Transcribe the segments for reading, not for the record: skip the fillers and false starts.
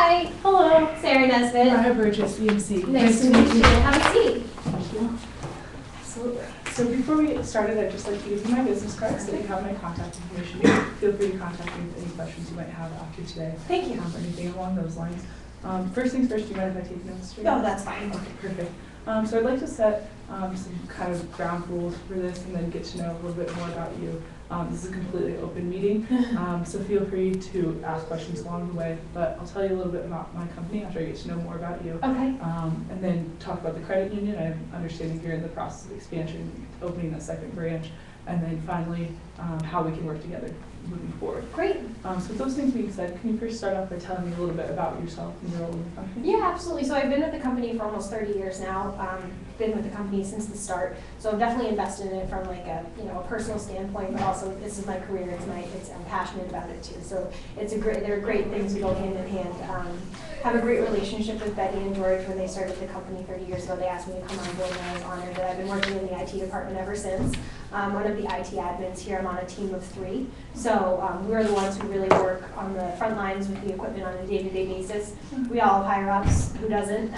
Hi. Hello. Sarah Nesbitt. Mariah Burgess, BMC. Nice to meet you. Have a seat. Thank you. Absolutely. So before we get started, I'd just like to give you my business card so that you have my contact information. Feel free to contact me with any questions you might have after today. Thank you. Or anything along those lines. First things first, do you mind if I take notes? No, that's fine. Okay, perfect. So I'd like to set some kind of ground rules for this and then get to know a little bit more about you. This is a completely open meeting, so feel free to ask questions along the way, but I'll tell you a little bit about my company after I get to know more about you. Okay. And then talk about the credit union. I'm understanding you're in the process of expansion, opening a second branch, and then finally how we can work together moving forward. Great. So with those things being said, can you first start off by telling me a little bit about yourself and your role in the company? Yeah, absolutely. So I've been with the company for almost 30 years now. Been with the company since the start. So I'm definitely invested in it from like a a personal standpoint, but also this is my career. I'm passionate about it too. So they're great things. We go hand in hand. Have a great relationship with Betty and George. When they started the company 30 years ago, they asked me to come on board, and I was honored that I've been working in the IT department ever since. One of the IT admins here. I'm on a team of 3. So we're the ones who really work on the front lines with the equipment on a day-to-day basis. We all have higher ups. Who doesn't?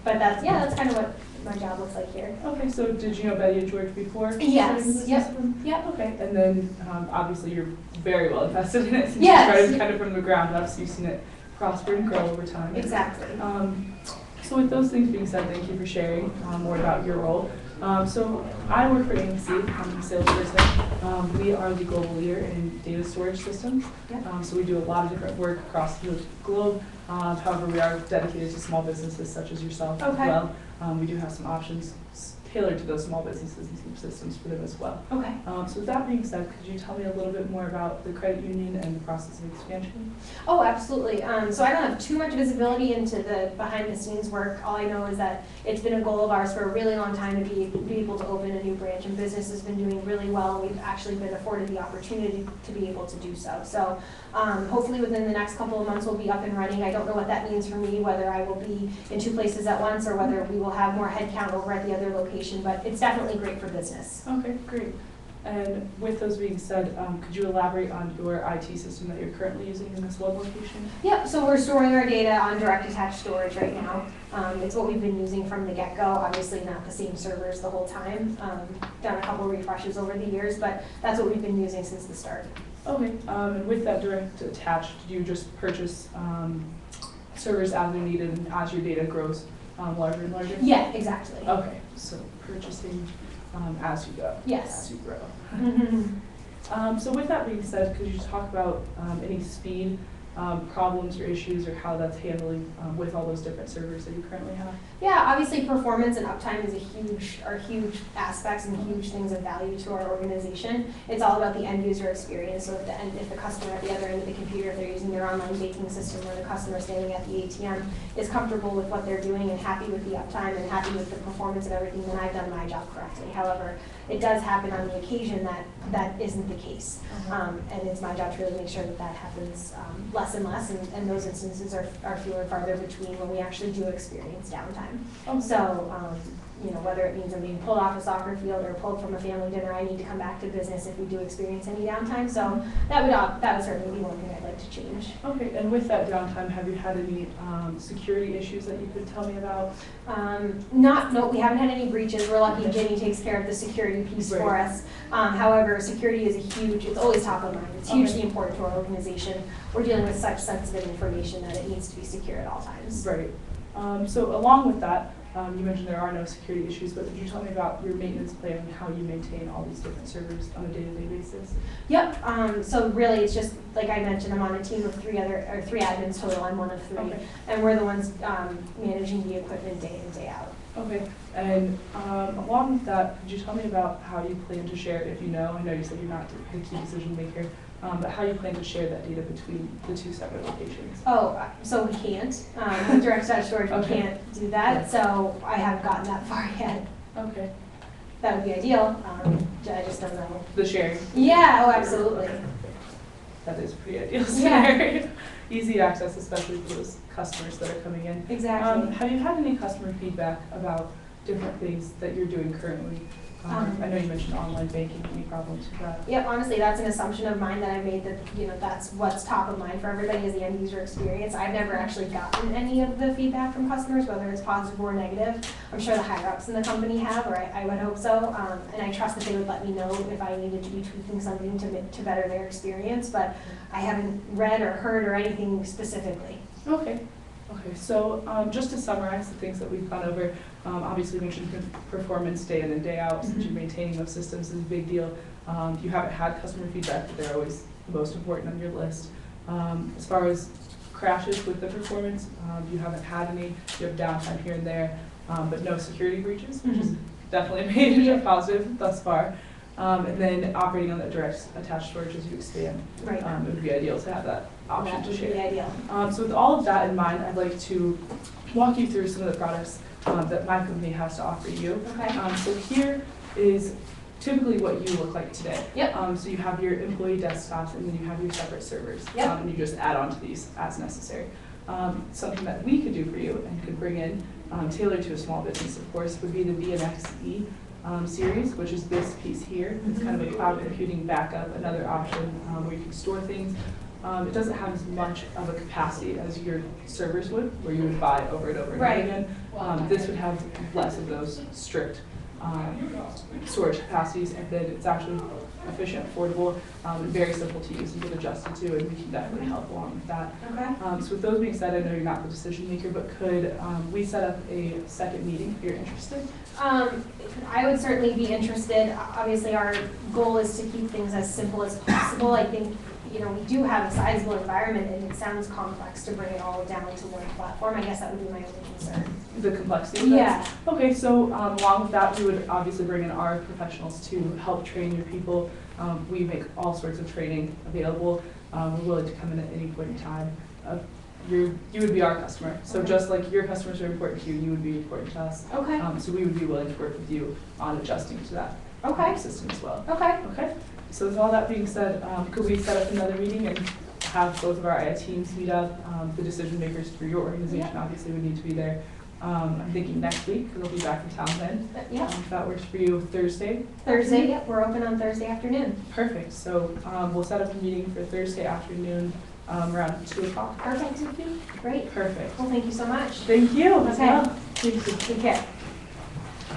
But that's kind of what my job looks like here. Okay, so did you know Betty and George before? Yes. Yep. Okay, and then obviously you're very well invested in it since Yes. you started kind of from the ground up, so you've seen it prosper and grow over time. Exactly. So with those things being said, thank you for sharing more about your role. So I work for AMC, I'm a salesperson. We are the global leader in data storage systems. Yep. So we do a lot of different work across the globe. However, we are dedicated to small businesses such as yourself as Okay. well. We do have some options tailored to those small businesses and some systems for them as well. Okay. So with that being said, could you tell me a little bit more about the credit union and the process of expansion? Oh, absolutely. So I don't have too much visibility into the behind-the-scenes work. All I know is that it's been a goal of ours for a really long time to be able to open a new branch, and business has been doing really well. We've actually been afforded the opportunity to be able to do so. So hopefully within the next couple of months we'll be up and running. I don't know what that means for me, whether I will be in 2 places at once or whether we will have more headcount over at the other location, but it's definitely great for business. Okay, great. And with those being said, could you elaborate on your IT system that you're currently using in this web location? Yep, so we're storing our data on direct attached storage right now. It's what we've been using from the get-go, obviously not the same servers the whole time. Done a couple refreshes over the years, but that's what we've been using since the start. Okay, and with that direct attached, did you just purchase servers as they're needed and as your data grows larger and larger? Yeah, exactly. Okay, so purchasing as you go. Yes. As you grow. So with that being said, could you talk about any speed problems or issues or how that's handling with all those different servers that you currently have? Yeah, obviously performance and uptime are huge aspects and huge things of value to our organization. It's all about the end user experience. So if the customer at the other end of the computer, if they're using their online banking system, or the customer standing at the ATM is comfortable with what they're doing and happy with the uptime and happy with the performance of everything, then I've done my job correctly. However, it does happen on the occasion that isn't the case. And it's my job to really make sure that happens less and less, and those instances are fewer and farther between when we actually do experience downtime. So, whether it means I'm being pulled off a soccer field or pulled from a family dinner, I need to come back to business if we do experience any downtime. So that would certainly be one thing I'd like to change. Okay, and with that downtime, have you had any security issues that you could tell me about? No, we haven't had any breaches. We're lucky Jenny takes care of the security piece for us. However, security is it's always top of mind. It's hugely important to our organization. We're dealing with such sensitive information that it needs to be secure at all times. Right. So along with that, you mentioned there are no security issues, but could you tell me about your maintenance plan and how you maintain all these different servers on a day-to-day basis? Yep. So really, it's just like I mentioned. I'm on a team of 3 admins total. I'm one of 3, and we're the ones managing the equipment day in, day out. Okay. And along with that, could you tell me about how you plan to share, if you know? I know you said you're not the key decision maker. But how you plan to share that data between the 2 separate locations? So we can't. With direct attached storage, we can't do that. So I haven't gotten that far yet. Okay. That would be ideal. I just don't know. The sharing? Yeah, absolutely. That is a pretty ideal scenario. Easy access, especially for those customers that are coming in. Exactly. Have you had any customer feedback about different things that you're doing currently I know you mentioned online banking. Any problems with that? Yeah, honestly, that's an assumption of mine that I made, that, that's what's top of mind for everybody is the end user experience. I've never actually gotten any of the feedback from customers, whether it's positive or negative. I'm sure the higher ups in the company have, or I would hope so. And I trust that they would let me know if I needed to be tweaking something to better their experience, but I haven't read or heard or anything specifically. Okay. Okay, so just to summarize the things that we've gone over, obviously you mentioned performance day in and day out, since you're maintaining those systems is a big deal. You haven't had customer feedback, but they're always the most important on your list. As far as crashes with the performance, you haven't had any. You have downtime here and there, but no security breaches, which is definitely a major positive thus far. And then operating on that direct attached storage as you expand, Right. It would be ideal to have that option That to would be share. ideal. So with all of that in mind, I'd like to walk you through some of the products that my company has to offer you. Okay. So here is typically what you look like today. Yep. So you have your employee desktops and then you have your separate servers. Yep. And you just add on to these as necessary. Something that we could do for you and could bring in, tailored to a small business, of course, would be the VMXE series, which is this piece here. It's kind of a cloud computing backup, another option where you can store things. It doesn't have as much of a capacity as your servers would, where you would buy over and over and over Right. again. This would have less of those strict storage capacities, and then it's actually efficient, affordable, and very simple to use and get adjusted to, and we can definitely help along with that. Okay. So with those being said, I know you're not the decision maker, but could we set up a second meeting if you're interested? I would certainly be interested. Obviously, our goal is to keep things as simple as possible. I think, we do have a sizable environment, and it sounds complex to bring it all down to one platform. I guess that would be my only concern. The complexity of that? Yeah. Okay, so along with that, we would obviously bring in our professionals to help train your people. We make all sorts of training available. We're willing to come in at any point in time. You would be our customer. So Okay. just like your customers are important to you, you would be important to us. Okay. So we would be willing to work with you on adjusting to that Okay. system as well. Okay. Okay, so with all that being said, could we set up another meeting and have both of our teams meet up? The decision makers for your organization obviously would need to be there. I'm thinking next week, because they'll be back in town then. Yeah. If that works for you, Thursday? Thursday, yep, we're open on Thursday afternoon. Perfect, so we'll set up a meeting for Thursday afternoon around 2 o'clock. Perfect. Great. Perfect. Well, thank you so much. Thank you as Okay. well. Take care.